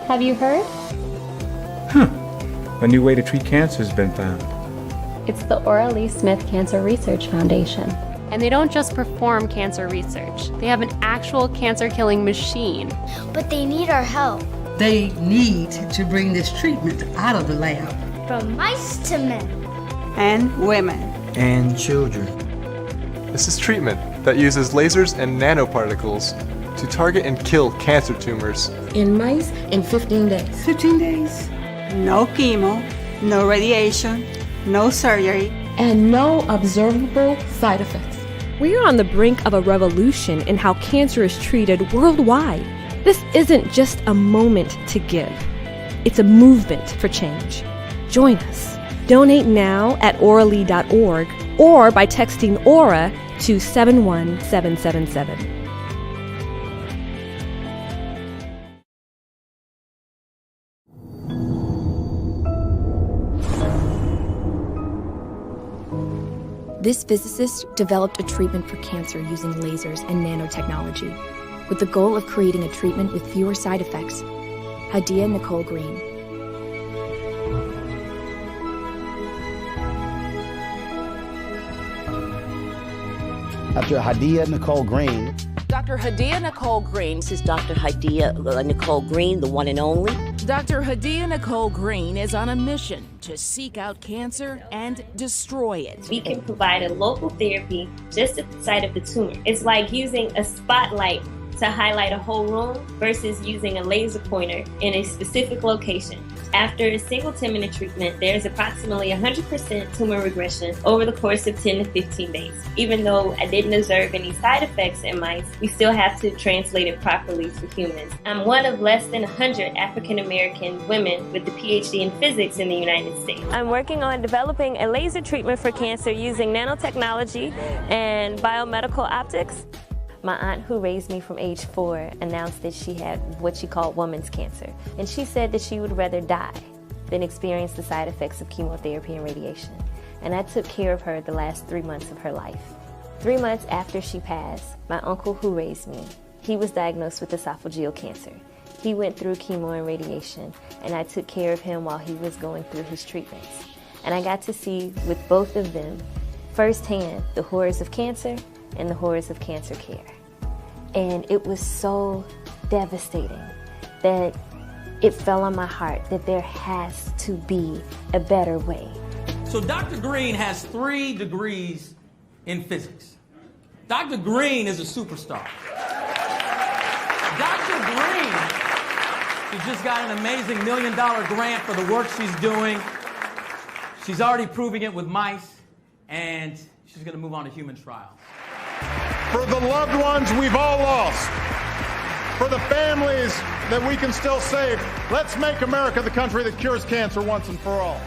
Have you heard? A new way to treat cancer has been found. It's the Ora Lee Smith Cancer Research Foundation. And they don't just perform cancer research. They have an actual cancer-killing machine. But they need our help. They need to bring this treatment out of the lab. From mice to men. And women. And children. This is treatment that uses lasers and nanoparticles to target and kill cancer tumors. In mice in 15 days. 15 days? No chemo, no radiation, no surgery. And no observable side effects. We're on the brink of a revolution in how cancer is treated worldwide. This isn't just a moment to give. It's a movement for change. Join us. Donate now at oralee.org or by texting Ora to 71777. This physicist developed a treatment for cancer using lasers and nanotechnology, with the goal of creating a treatment with fewer side effects. Hadiyah-Nicole Green. Dr. Hadiyah-Nicole Green. Dr. Hadiyah-Nicole Green. This is Dr. Hadiyah-Nicole Green, the one and only. Dr. Hadiyah-Nicole Green is on a mission to seek out cancer and destroy it. We can provide a local therapy just at the site of the tumor. It's like using a spotlight to highlight a whole room versus using a laser pointer in a specific location. After a single 10-minute treatment, there's approximately 100% tumor regression over the course of 10 to 15 days. Even though I didn't observe any side effects in mice, we still have to translate it properly to humans. I'm one of less than 100 African American women with a PhD in physics in the United States. I'm working on developing a laser treatment for cancer using nanotechnology and biomedical optics. My aunt, who raised me from age 4, announced that she had what she called woman's cancer. And she said that she would rather die than experience the side effects of chemotherapy and radiation. And I took care of her the last 3 months of her life. 3 months after she passed, my uncle, who raised me, he was diagnosed with esophageal cancer. He went through chemo and radiation, and I took care of him while he was going through his treatments. And I got to see with both of them firsthand the horrors of cancer and the horrors of cancer care. And it was so devastating that it fell on my heart that there has to be a better way. So Dr. Green has 3 degrees in physics. Dr. Green is a superstar. Dr. Green, she just got an amazing $1 million grant for the work she's doing. She's already proving it with mice, and she's going to move on to human trials. For the loved ones we've all lost, for the families that we can still save, let's make America the country that cures cancer once and for all.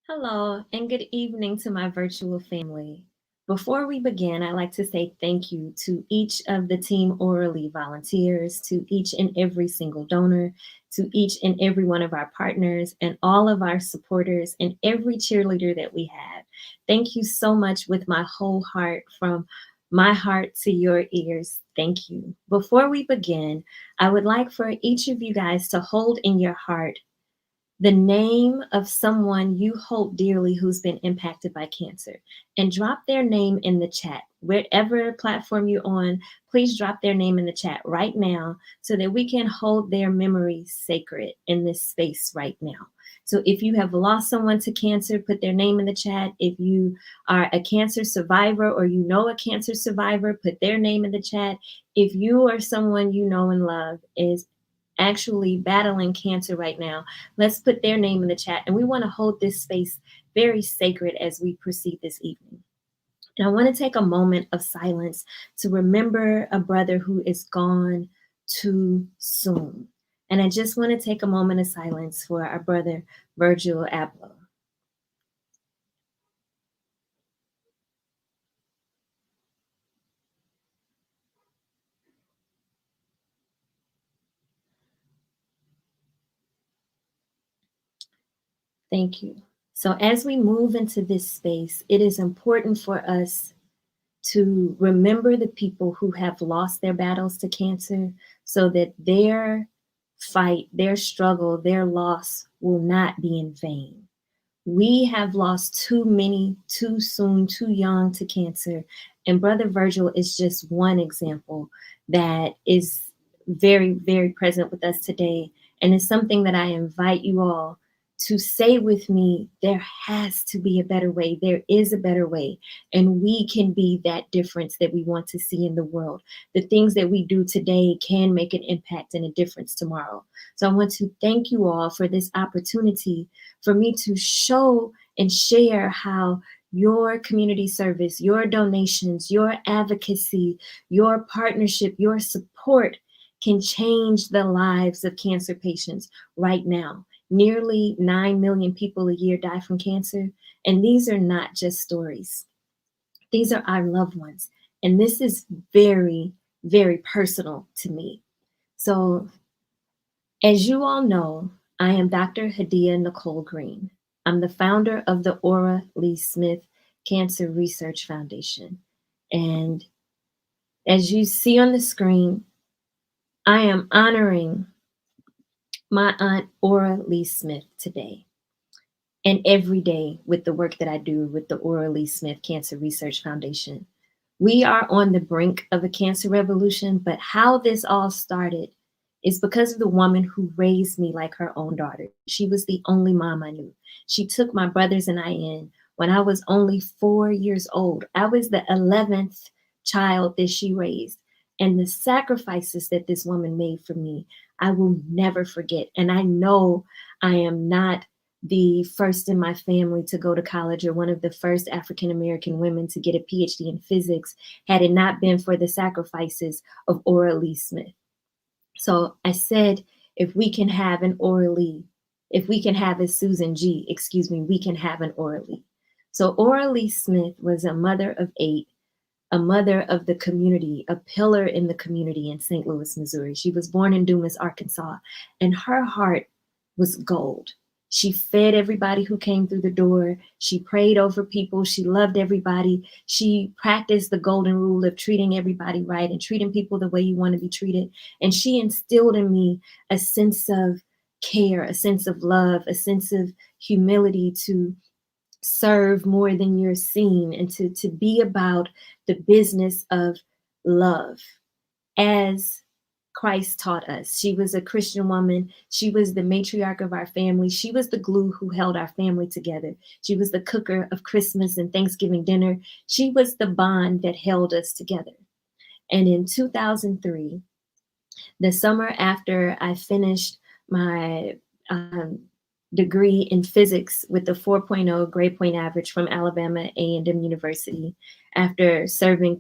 Hello, and good evening to my virtual family. Before we begin, I'd like to say thank you to each of the Team Ora Lee volunteers, to each and every single donor, to each and every one of our partners, and all of our supporters, and every cheerleader that we have. Thank you so much with my whole heart, from my heart to your ears. Thank you. Before we begin, I would like for each of you guys to hold in your heart the name of someone you hold dearly who's been impacted by cancer, and drop their name in the chat. Wherever platform you're on, please drop their name in the chat right now so that we can hold their memory sacred in this space right now. So if you have lost someone to cancer, put their name in the chat. If you are a cancer survivor or you know a cancer survivor, put their name in the chat. If you or someone you know and love is actually battling cancer right now, let's put their name in the chat. And we want to hold this space very sacred as we proceed this evening. And I want to take a moment of silence to remember a brother who is gone too soon. And I just want to take a moment of silence for our brother, Virgil Abloh. Thank you. So as we move into this space, it is important for us to remember the people who have lost their battles to cancer so that their fight, their struggle, their loss will not be in vain. We have lost too many, too soon, too young to cancer. And Brother Virgil is just one example that is very, very present with us today. And it's something that I invite you all to say with me, there has to be a better way. There is a better way. And we can be that difference that we want to see in the world. The things that we do today can make an impact and a difference tomorrow. So I want to thank you all for this opportunity for me to show and share how your community service, your donations, your advocacy, your partnership, your support can change the lives of cancer patients right now. Nearly 9 million people a year die from cancer. And these are not just stories. These are our loved ones. And this is very, very personal to me. So, as you all know, I am Dr. Hadiyah-Nicole Green. I'm the founder of the Ora Lee Smith Cancer Research Foundation. And as you see on the screen, I am honoring my aunt Ora Lee Smith today and every day with the work that I do with the Ora Lee Smith Cancer Research Foundation. We are on the brink of a cancer revolution, but how this all started is because of the woman who raised me like her own daughter. She was the only mom I knew. She took my brothers and I in when I was only 4 years old. I was the 11th child that she raised. And the sacrifices that this woman made for me, I will never forget. And I know I am not the first in my family to go to college or one of the first African-American women to get a PhD in physics had it not been for the sacrifices of Ora Lee Smith. So I said, if we can have an Ora Lee, if we can have a Susan G, we can have an Ora Lee. So Ora Lee Smith was a mother of 8, a mother of the community, a pillar in the community in St. Louis, Missouri. She was born in Dumas, Arkansas, and her heart was gold. She fed everybody who came through the door. She prayed over people. She loved everybody. She practiced the golden rule of treating everybody right and treating people the way you want to be treated. And she instilled in me a sense of care, a sense of love, a sense of humility to serve more than you're seen and to be about the business of love as Christ taught us. She was a Christian woman. She was the matriarch of our family. She was the glue who held our family together. She was the cooker of Christmas and Thanksgiving dinner. She was the bond that held us together. And in 2003, the summer after I finished my degree in physics with a 4.0 grade point average from Alabama A&M University, after serving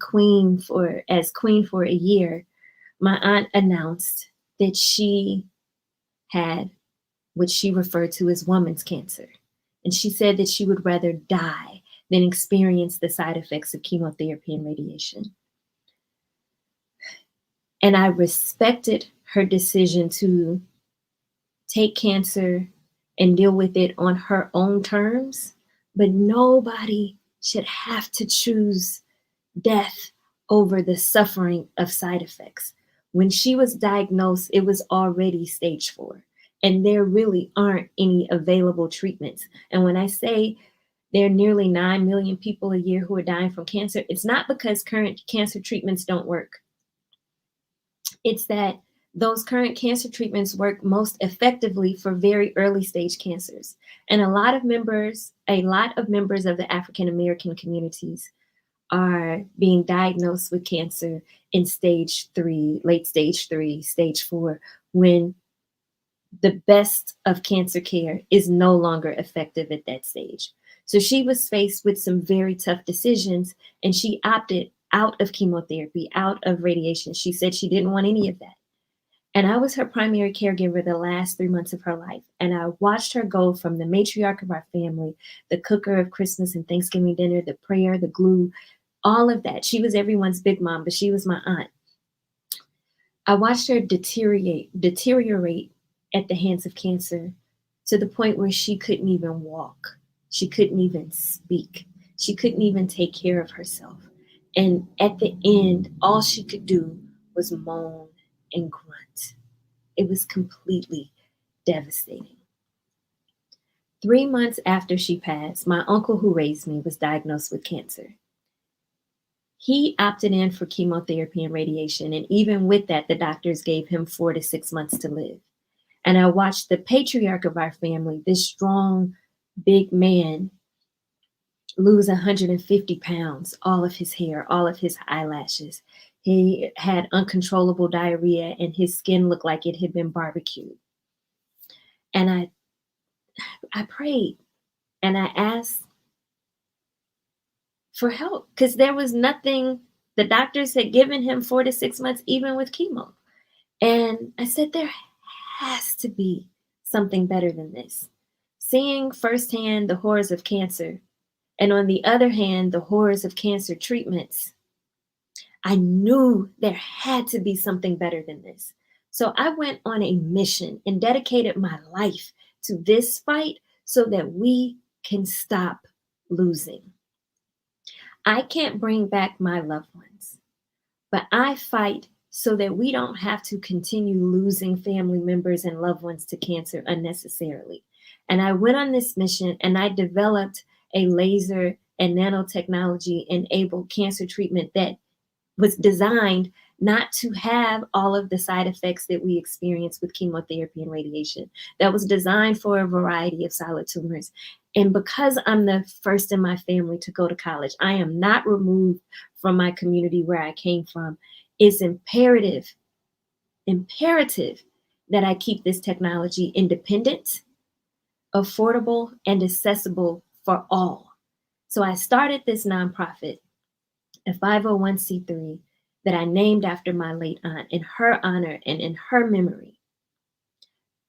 as queen for a year, my aunt announced that she had what she referred to as woman's cancer. And she said that she would rather die than experience the side effects of chemotherapy and radiation. And I respected her decision to take cancer and deal with it on her own terms, but nobody should have to choose death over the suffering of side effects. When she was diagnosed, it was already stage 4, and there really aren't any available treatments. And when I say there are nearly 9 million people a year who are dying from cancer, it's not because current cancer treatments don't work. It's that those current cancer treatments work most effectively for very early stage cancers. And a lot of members of the African American communities are being diagnosed with cancer in stage 3, late stage 3, stage 4, when the best of cancer care is no longer effective at that stage. So she was faced with some very tough decisions, and she opted out of chemotherapy, out of radiation. She said she didn't want any of that. And I was her primary caregiver the last 3 months of her life. And I watched her go from the matriarch of our family, the cooker of Christmas and Thanksgiving dinner, the prayer, the glue, all of that. She was everyone's big mom, but she was my aunt. I watched her deteriorate at the hands of cancer to the point where she couldn't even walk. She couldn't even speak. She couldn't even take care of herself. And at the end, all she could do was moan and grunt. It was completely devastating. 3 months after she passed, my uncle who raised me was diagnosed with cancer. He opted in for chemotherapy and radiation, and even with that, the doctors gave him 4 to 6 months to live. And I watched the patriarch of our family, this strong, big man, lose 150 pounds, all of his hair, all of his eyelashes. He had uncontrollable diarrhea, and his skin looked like it had been barbecued. And I prayed, and I asked for help, because there was nothing. The doctors had given him 4 to 6 months, even with chemo. And I said, there has to be something better than this. Seeing firsthand the horrors of cancer, and on the other hand, the horrors of cancer treatments, I knew there had to be something better than this. So I went on a mission and dedicated my life to this fight so that we can stop losing. I can't bring back my loved ones, but I fight so that we don't have to continue losing family members and loved ones to cancer unnecessarily. And I went on this mission and I developed a laser and nanotechnology enabled cancer treatment that was designed not to have all of the side effects that we experience with chemotherapy and radiation. That was designed for a variety of solid tumors. And because I'm the first in my family to go to college, I am not removed from my community where I came from. It's imperative that I keep this technology independent, affordable, and accessible for all. So I started this nonprofit, a 501c3 that I named after my late aunt in her honor and in her memory,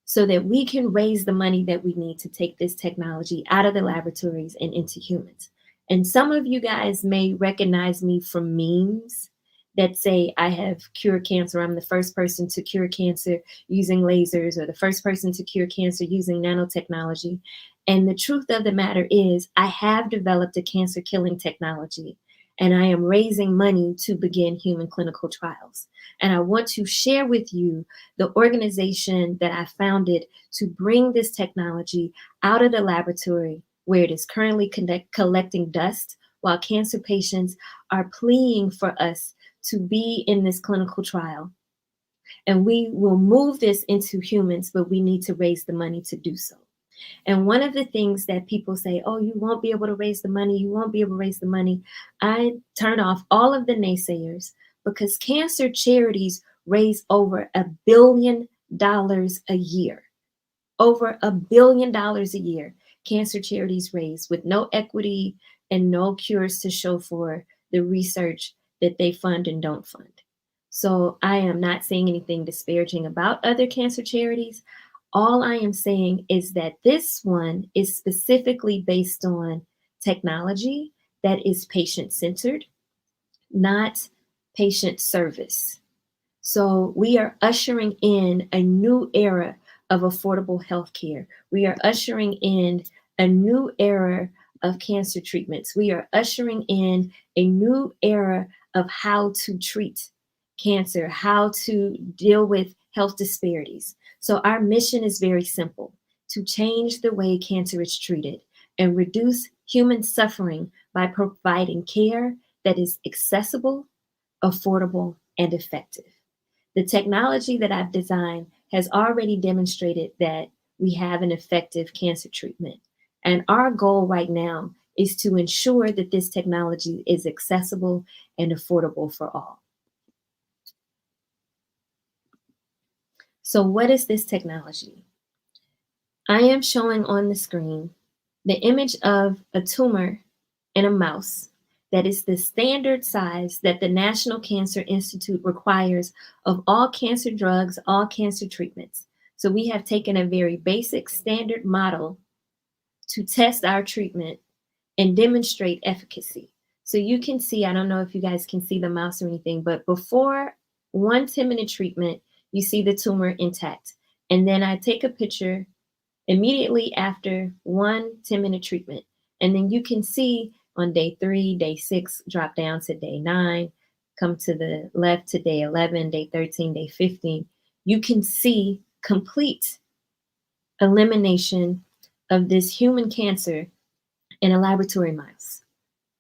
so that we can raise the money that we need to take this technology out of the laboratories and into humans. And some of you guys may recognize me from memes that say I have cured cancer. I'm the first person to cure cancer using lasers, or the first person to cure cancer using nanotechnology. And the truth of the matter is I have developed a cancer killing technology, and I am raising money to begin human clinical trials. And I want to share with you the organization that I founded to bring this technology out of the laboratory where it is currently collecting dust while cancer patients are pleading for us to be in this clinical trial. And we will move this into humans, but we need to raise the money to do so. And one of the things that people say, oh, you won't be able to raise the money, you won't be able to raise the money. I turn off all of the naysayers, because cancer charities raise over $1 billion a year. Over $1 billion a year, cancer charities raise with no equity and no cures to show for the research that they fund and don't fund. So I am not saying anything disparaging about other cancer charities. All I am saying is that this one is specifically based on technology that is patient-centered, not patient service. So we are ushering in a new era of affordable healthcare. We are ushering in a new era of cancer treatments. We are ushering in a new era of how to treat cancer, how to deal with health disparities. So our mission is very simple: to change the way cancer is treated and reduce human suffering by providing care that is accessible, affordable, and effective. The technology that I've designed has already demonstrated that we have an effective cancer treatment. And our goal right now is to ensure that this technology is accessible and affordable for all. So what is this technology? I am showing on the screen the image of a tumor in a mouse that is the standard size that the National Cancer Institute requires of all cancer drugs, all cancer treatments. So we have taken a very basic standard model to test our treatment and demonstrate efficacy. So you can see, I don't know if you guys can see the mouse or anything, but before 1 10-minute treatment, you see the tumor intact. And then I take a picture immediately after 1 10-minute treatment. And then you can see on day 3, day 6, drop down to day 9, come to the left to day 11, day 13, day 15. You can see complete elimination of this human cancer in a laboratory mouse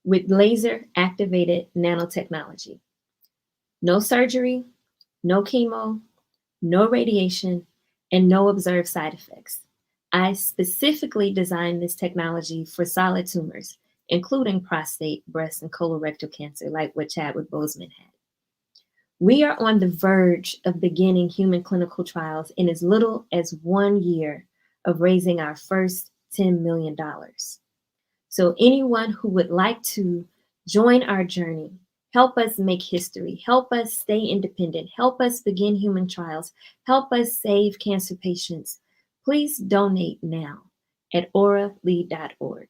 with laser activated nanotechnology. No surgery, no chemo, no radiation, and no observed side effects. I specifically designed this technology for solid tumors, including prostate, breast, and colorectal cancer, like what Chadwick Boseman had. We are on the verge of beginning human clinical trials in as little as 1 year of raising our first $10 million. So anyone who would like to join our journey, help us make history, help us stay independent, help us begin human trials, help us save cancer patients, please donate now at oralee.org.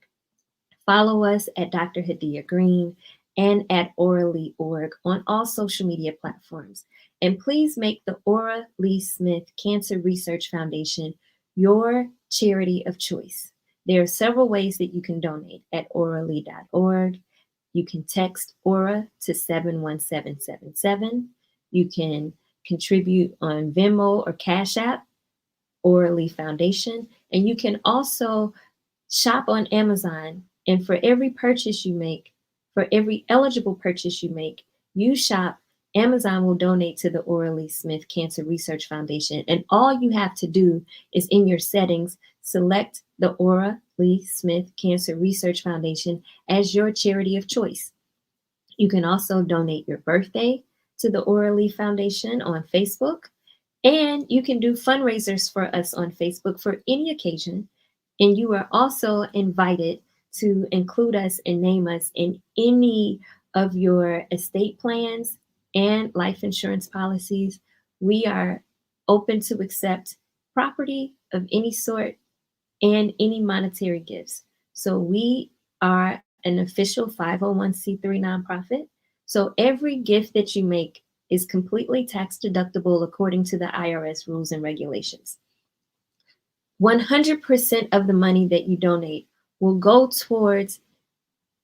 Follow us at Dr. Hadiyah Green and at Ora.org on all social media platforms. And please make the Ora Lee Smith Cancer Research Foundation your charity of choice. There are several ways that you can donate at oralee.org. You can text Ora to 71777. You can contribute on Venmo or Cash App, Ora Lee Foundation. And you can also shop on Amazon. And for every purchase you make, for every eligible purchase you make, you shop, Amazon will donate to the Ora Lee Smith Cancer Research Foundation. And all you have to do is in your settings, select the Ora Lee Smith Cancer Research Foundation as your charity of choice. You can also donate your birthday to the Ora Lee Foundation on Facebook. And you can do fundraisers for us on Facebook for any occasion. And you are also invited to include us and name us in any of your estate plans and life insurance policies. We are open to accept property of any sort and any monetary gifts. So we are an official 501c3 nonprofit. So every gift that you make is completely tax deductible according to the IRS rules and regulations. 100% of the money that you donate will go towards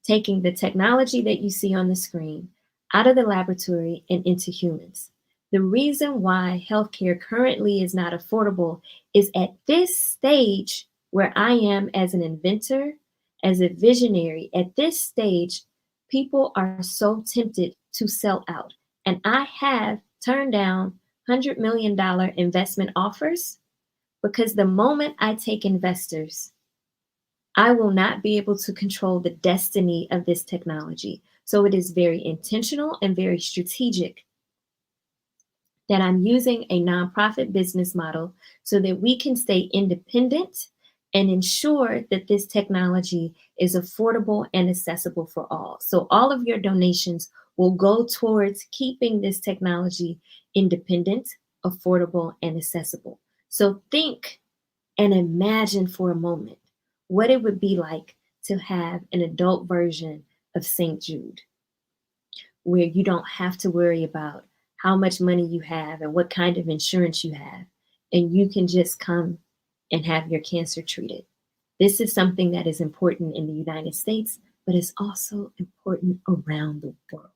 taking the technology that you see on the screen out of the laboratory and into humans. The reason why healthcare currently is not affordable is at this stage where I am as an inventor, as a visionary, at this stage, people are so tempted to sell out. And I have turned down $100 million investment offers because the moment I take investors, I will not be able to control the destiny of this technology. So it is very intentional and very strategic that I'm using a nonprofit business model so that we can stay independent and ensure that this technology is affordable and accessible for all. So all of your donations will go towards keeping this technology independent, affordable, and accessible. So think and imagine for a moment what it would be like to have an adult version of St. Jude, where you don't have to worry about how much money you have and what kind of insurance you have, and you can just come and have your cancer treated. This is something that is important in the United States, but it's also important around the world.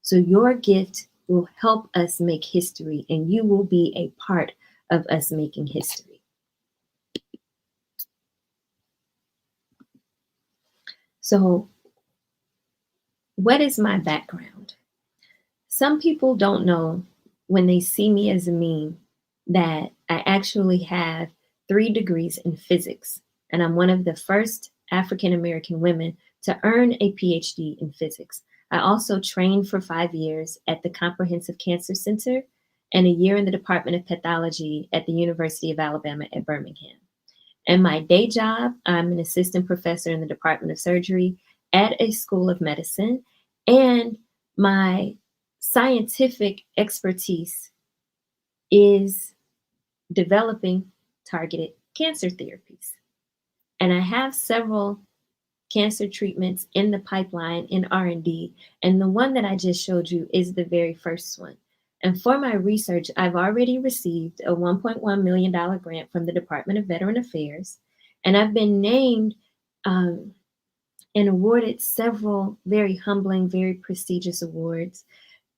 So your gift will help us make history, and you will be a part of us making history. So, what is my background? Some people don't know when they see me as a meme that I actually have 3 degrees in physics, and I'm one of the first African American women to earn a PhD in physics. I also trained for 5 years at the Comprehensive Cancer Center and a year in the Department of Pathology at the University of Alabama at Birmingham. And my day job, I'm an assistant professor in the Department of Surgery at a school of medicine, and my scientific expertise is developing targeted cancer therapies. And I have several cancer treatments in the pipeline in R&D, and the one that I just showed you is the very first one. And for my research, I've already received a $1.1 million grant from the Department of Veteran Affairs, and I've been named and awarded several very humbling, very prestigious awards,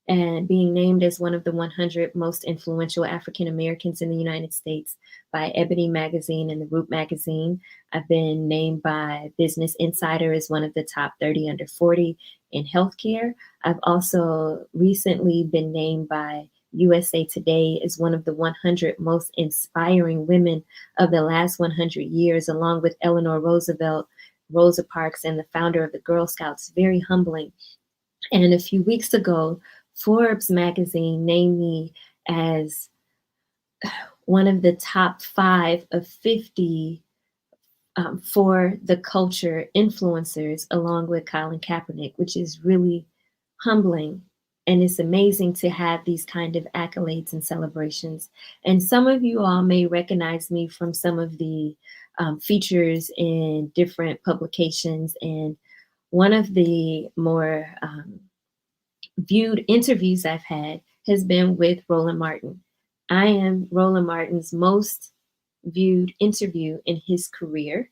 and being named as one of the 100 most influential African Americans in the United States by Ebony Magazine and the Root Magazine. I've been named by Business Insider as one of the top 30 under 40 in healthcare. I've also recently been named by USA Today as one of the 100 most inspiring women of the last 100 years, along with Eleanor Roosevelt, Rosa Parks, and the founder of the Girl Scouts. Very humbling. And a few weeks ago, Forbes magazine named me as one of the top 5 of 50 for the culture influencers, along with Colin Kaepernick, which is really humbling. And it's amazing to have these kind of accolades and celebrations. And some of you all may recognize me from some of the features in different publications and One of the more viewed interviews I've had has been with Roland Martin. I am Roland Martin's most viewed interview in his career.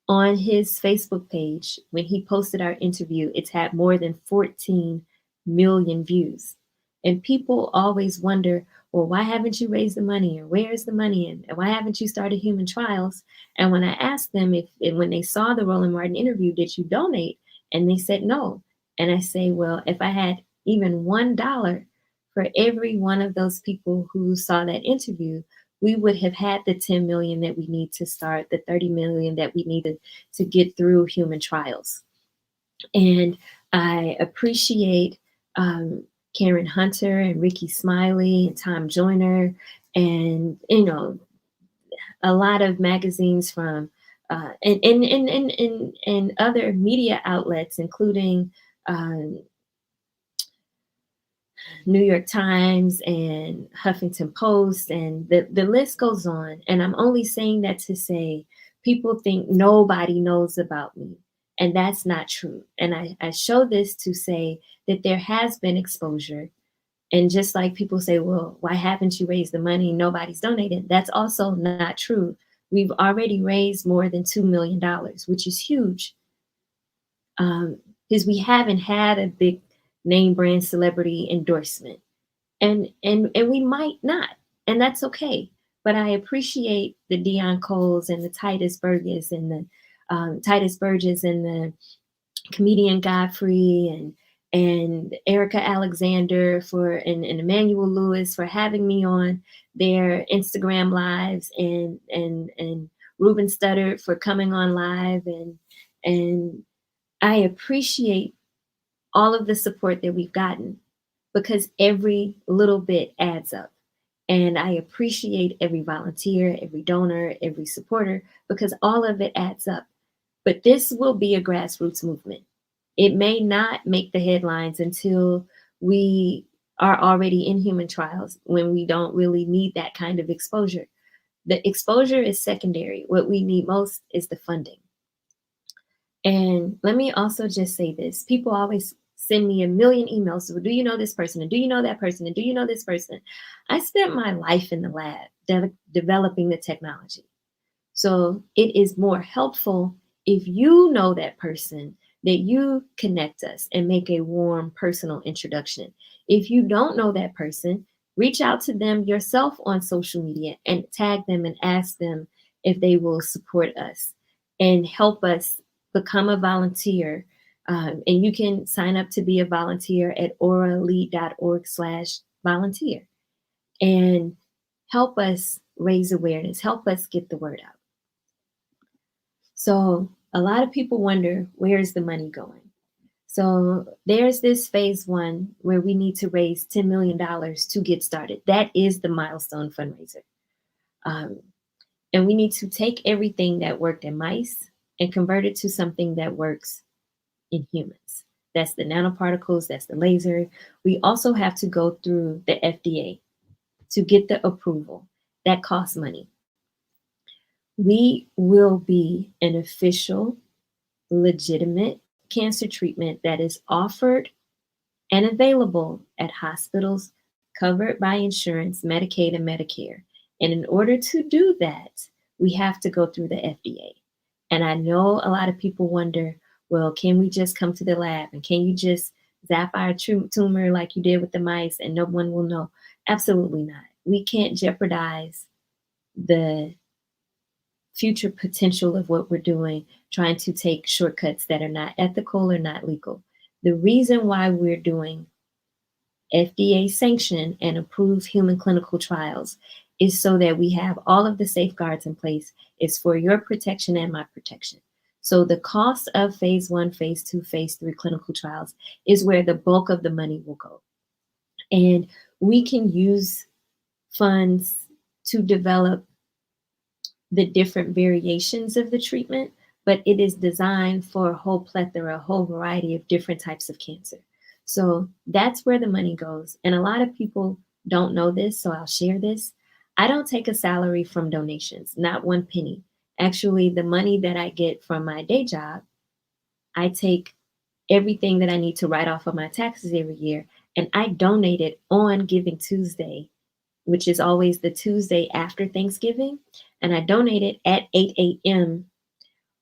On his Facebook page, when he posted our interview, it's had more than 14 million views. And people always wonder, well, why haven't you raised the money? Or where is the money? And why haven't you started human trials? And when I asked them when they saw the Roland Martin interview, did you donate? And they said no. And I say, well, if I had even $1 for every one of those people who saw that interview, we would have had the 10 million that we need to start, the 30 million that we needed to get through human trials. And I appreciate Karen Hunter and Ricky Smiley and Tom Joyner and, a lot of magazines from and other media outlets, including New York Times and Huffington Post, and the list goes on. And I'm only saying that to say people think nobody knows about me. And that's not true. And I show this to say that there has been exposure. And just like people say, well, why haven't you raised the money? Nobody's donated. That's also not true. We've already raised more than $2 million, which is huge. Because we haven't had a big name brand celebrity endorsement. And we might not. And that's okay. But I appreciate the Dion Coles and the Titus Burgess and the Titus Burgess and the comedian Godfrey and Erica Alexander and Emmanuel Lewis for having me on their Instagram lives, and Ruben Studdard for coming on live, and I appreciate all of the support that we've gotten, because every little bit adds up. And I appreciate every volunteer, every donor, every supporter, because all of it adds up. But this will be a grassroots movement. It may not make the headlines until we are already in human trials, when we don't really need that kind of exposure. The exposure is secondary. What we need most is the funding. And let me also just say this. People always send me a million emails. So, do you know this person? And do you know that person? And do you know this person? I spent my life in the lab developing the technology. So it is more helpful if you know that person, that you connect us and make a warm personal introduction. If you don't know that person, reach out to them yourself on social media and tag them and ask them if they will support us and help us become a volunteer. And you can sign up to be a volunteer at oralee.org/volunteer and help us raise awareness, help us get the word out. So a lot of people wonder, where is the money going? So there's this phase 1 where we need to raise $10 million to get started. That is the milestone fundraiser. And we need to take everything that worked in mice and convert it to something that works in humans. That's the nanoparticles, that's the laser. We also have to go through the FDA to get the approval. That costs money. We will be an official, legitimate cancer treatment that is offered and available at hospitals covered by insurance, Medicaid, and Medicare. And in order to do that, we have to go through the FDA. And I know a lot of people wonder, well, can we just come to the lab and can you just zap our tumor like you did with the mice and no one will know? Absolutely not. We can't jeopardize the future potential of what we're doing, trying to take shortcuts that are not ethical or not legal. The reason why we're doing FDA sanctioned and approved human clinical trials is so that we have all of the safeguards in place. It's for your protection and my protection. So the cost of phase 1, phase 2, phase 3 clinical trials is where the bulk of the money will go. And we can use funds to develop the different variations of the treatment, but it is designed for a whole plethora, a whole variety of different types of cancer. So that's where the money goes. And a lot of people don't know this, so I'll share this. I don't take a salary from donations, not one penny. Actually, the money that I get from my day job I take everything that I need to write off of my taxes every year, and I donate it on Giving Tuesday, which is always the Tuesday after Thanksgiving. And I donate it at 8 a.m.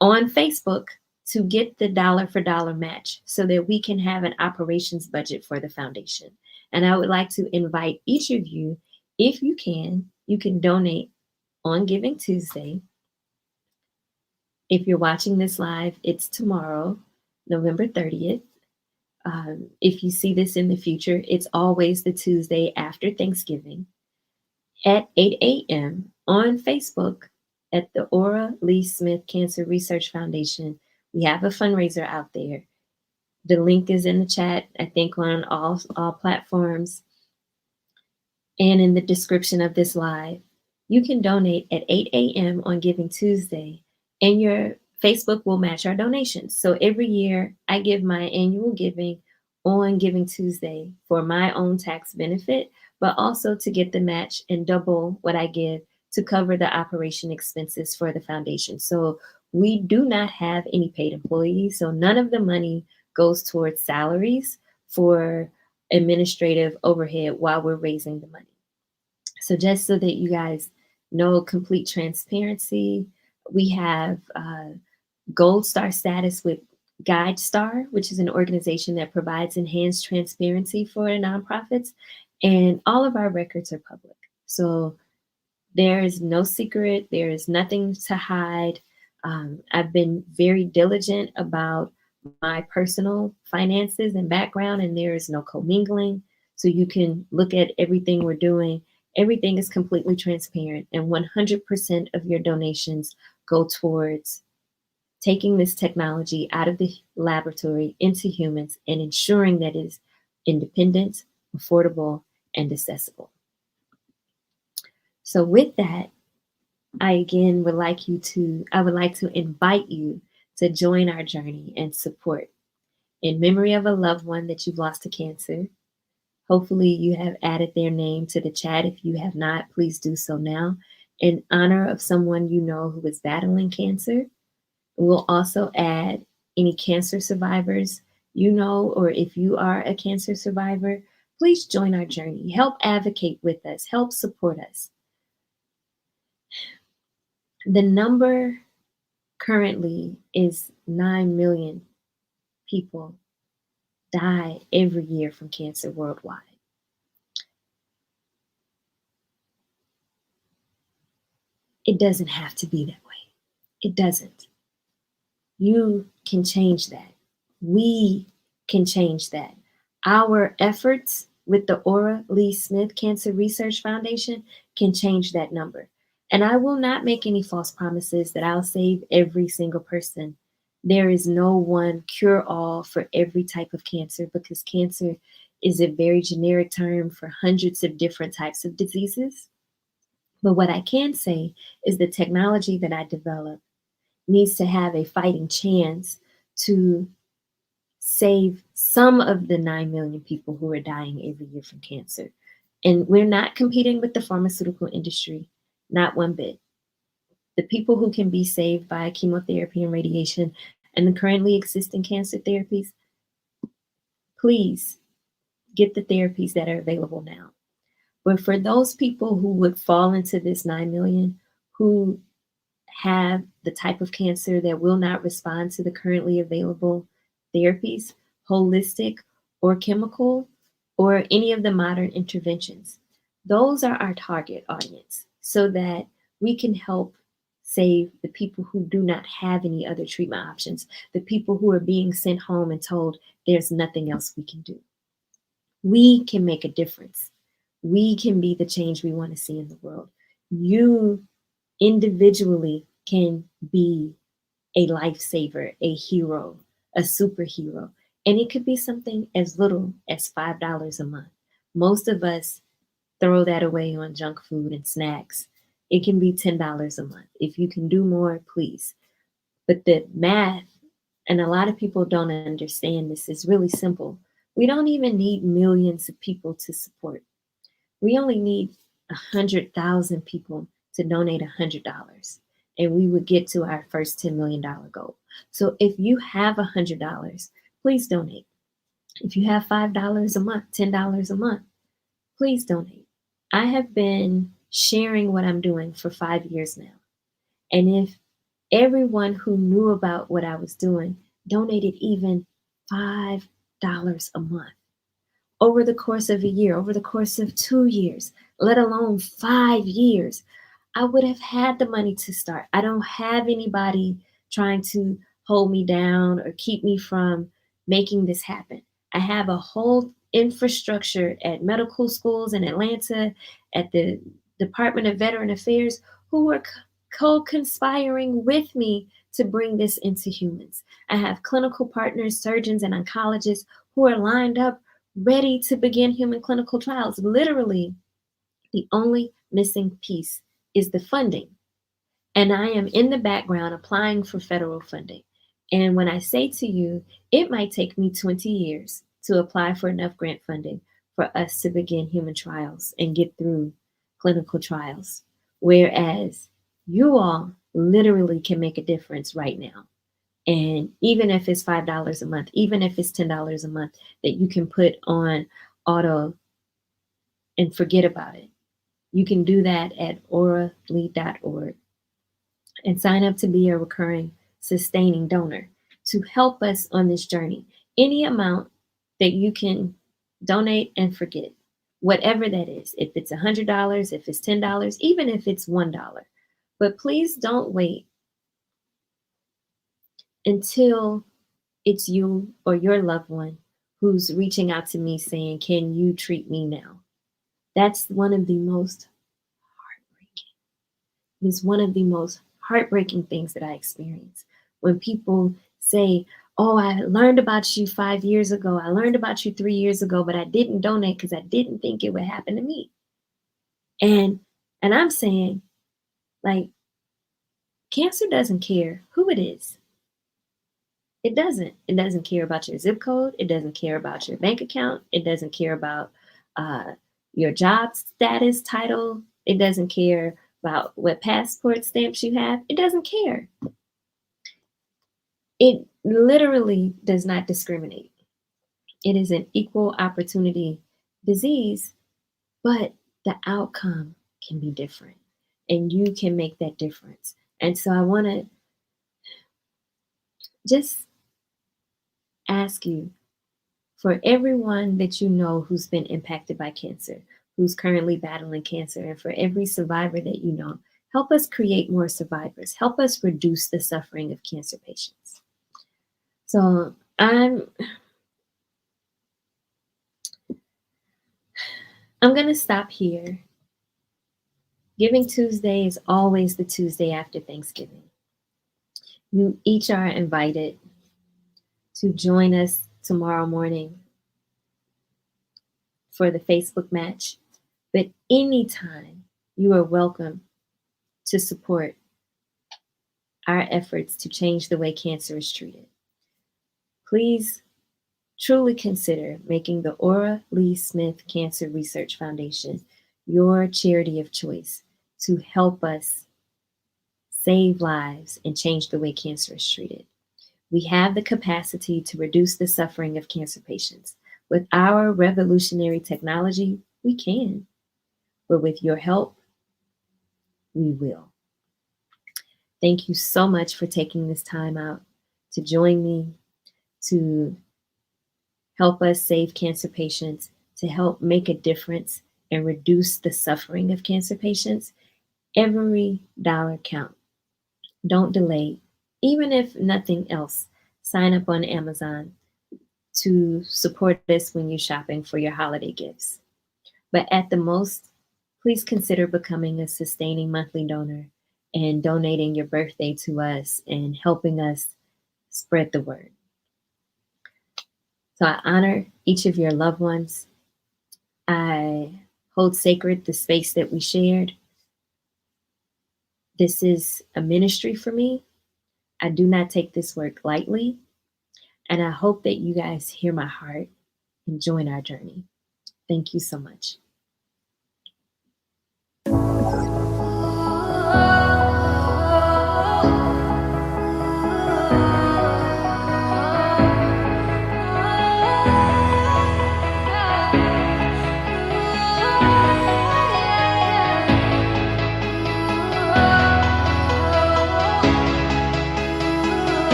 on Facebook to get the dollar for dollar match so that we can have an operations budget for the foundation. And I would like to invite each of you, if you can donate on Giving Tuesday. If you're watching this live, it's tomorrow, November 30th. If you see this in the future, it's always the Tuesday after Thanksgiving at 8 a.m. on Facebook at the Ora Lee Smith Cancer Research Foundation. We have a fundraiser out there. The link is in the chat, I think on all platforms and in the description of this live. You can donate at 8 a.m. on Giving Tuesday, and your Facebook will match our donations. So every year I give my annual giving on Giving Tuesday for my own tax benefit, but also to get the match and double what I give to cover the operation expenses for the foundation. So we do not have any paid employees, so none of the money goes towards salaries for administrative overhead while we're raising the money. So just so that you guys know, complete transparency, we have Gold Star status with Guide Star, which is an organization that provides enhanced transparency for nonprofits, and all of our records are public. So there is no secret, there is nothing to hide. I've been very diligent about my personal finances and background, and there is no commingling. So you can look at everything we're doing. Everything is completely transparent, and 100% of your donations go towards taking this technology out of the laboratory into humans and ensuring that it is independent, affordable, and accessible. So with that, I would like to invite you to join our journey and support. In memory of a loved one that you've lost to cancer, hopefully you have added their name to the chat. If you have not, please do so now. In honor of someone you know who is battling cancer, we'll also add any cancer survivors you know, or if you are a cancer survivor, please join our journey. Help advocate with us. Help support us. The number currently is 9 million people die every year from cancer worldwide. It doesn't have to be that way. It doesn't. You can change that. We can change that. Our efforts with the Ora Lee Smith Cancer Research Foundation can change that number. And I will not make any false promises that I'll save every single person. There is no one cure-all for every type of cancer, because cancer is a very generic term for hundreds of different types of diseases. But what I can say is the technology that I developed needs to have a fighting chance to save some of the 9 million people who are dying every year from cancer. And we're not competing with the pharmaceutical industry, not one bit. The people who can be saved by chemotherapy and radiation and the currently existing cancer therapies, please get the therapies that are available now. But for those people who would fall into this 9 million, who have the type of cancer that will not respond to the currently available therapies, holistic or chemical, or any of the modern interventions, those are our target audience, so that we can help save the people who do not have any other treatment options, the people who are being sent home and told there's nothing else we can do. We can make a difference. We can be the change we want to see in the world. You individually can be a lifesaver, a hero, a superhero. And it could be something as little as $5 a month. Most of us throw that away on junk food and snacks. It can be $10 a month. If you can do more, please. But the math, and a lot of people don't understand this, is really simple. We don't even need millions of people to support. We only need 100,000 people to donate $100, and we would get to our first $10 million goal. So if you have $100, please donate. If you have $5 a month, $10 a month, please donate. I have been sharing what I'm doing for 5 years now. And if everyone who knew about what I was doing donated even $5 a month over the course of a year, over the course of 2 years, let alone 5 years, I would have had the money to start. I don't have anybody trying to hold me down or keep me from making this happen. I have a whole infrastructure at medical schools in Atlanta, at the Department of Veteran Affairs, who are co-conspiring with me to bring this into humans. I have clinical partners, surgeons, and oncologists who are lined up, ready to begin human clinical trials. Literally, the only missing piece is the funding. And I am in the background applying for federal funding. And when I say to you, it might take me 20 years to apply for enough grant funding for us to begin human trials and get through clinical trials. Whereas you all literally can make a difference right now. And even if it's $5 a month, even if it's $10 a month that you can put on auto and forget about it, you can do that at oralee.org and sign up to be a recurring, sustaining donor to help us on this journey. Any amount that you can donate and forget, whatever that is, if it's $100, if it's $10, even if it's $1. But please don't wait until it's you or your loved one who's reaching out to me saying, can you treat me now? That's one of the most heartbreaking things that I experience. When people say, oh, I learned about you 5 years ago. I learned about you 3 years ago, but I didn't donate because I didn't think it would happen to me. And I'm saying, like, cancer doesn't care who it is. It doesn't. It doesn't care about your zip code. It doesn't care about your bank account. It doesn't care about your job status, title. It doesn't care about what passport stamps you have. It doesn't care. It literally does not discriminate. It is an equal opportunity disease, but the outcome can be different, and you can make that difference. And so I want to just ask you, for everyone that you know who's been impacted by cancer, who's currently battling cancer, and for every survivor that you know, help us create more survivors. Help us reduce the suffering of cancer patients. So I'm going to stop here. Giving Tuesday is always the Tuesday after Thanksgiving. You each are invited to join us tomorrow morning for the Facebook match. But anytime, you are welcome to support our efforts to change the way cancer is treated. Please truly consider making the Ora Lee Smith Cancer Research Foundation your charity of choice to help us save lives and change the way cancer is treated. We have the capacity to reduce the suffering of cancer patients. With our revolutionary technology, we can. But with your help, we will. Thank you so much for taking this time out to join me, to help us save cancer patients, to help make a difference and reduce the suffering of cancer patients. Every dollar counts. Don't delay. Even if nothing else, sign up on Amazon to support us when you're shopping for your holiday gifts. But at the most, please consider becoming a sustaining monthly donor and donating your birthday to us and helping us spread the word. So I honor each of your loved ones. I hold sacred the space that we shared. This is a ministry for me. I do not take this work lightly, and I hope that you guys hear my heart and join our journey. Thank you so much.